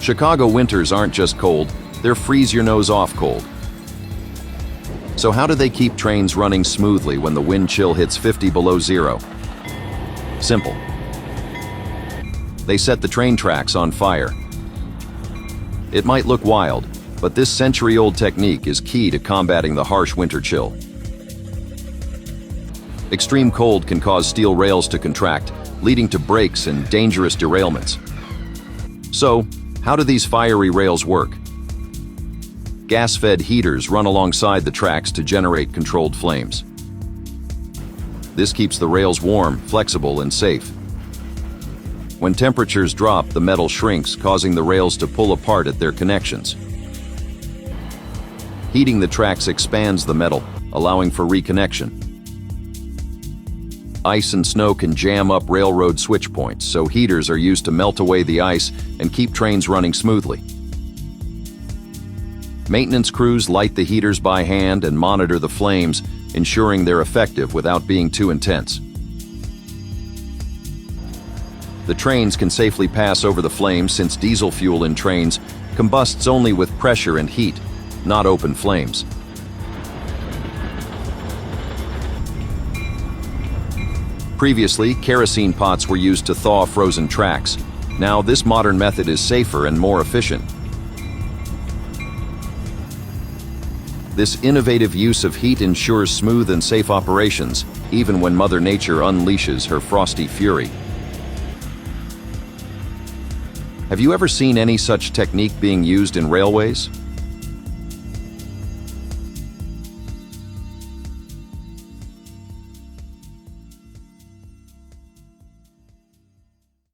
Chicago winters aren't just cold, they're freeze-your-nose-off cold. So how do they keep trains running smoothly when the wind chill hits 50 below zero? Simple. They set the train tracks on fire. It might look wild, but this century-old technique is key to combating the harsh winter chill. Extreme cold can cause steel rails to contract, leading to breaks and dangerous derailments. So, how do these fiery rails work? Gas-fed heaters run alongside the tracks to generate controlled flames. This keeps the rails warm, flexible, and safe. When temperatures drop, the metal shrinks, causing the rails to pull apart at their connections. Heating the tracks expands the metal, allowing for reconnection. Ice and snow can jam up railroad switch points, so heaters are used to melt away the ice and keep trains running smoothly. Maintenance crews light the heaters by hand and monitor the flames, ensuring they're effective without being too intense. The trains can safely pass over the flames since diesel fuel in trains combusts only with pressure and heat, not open flames. Previously, kerosene pots were used to thaw frozen tracks. Now, this modern method is safer and more efficient. This innovative use of heat ensures smooth and safe operations, even when Mother Nature unleashes her frosty fury. Have you ever seen any such technique being used in railways?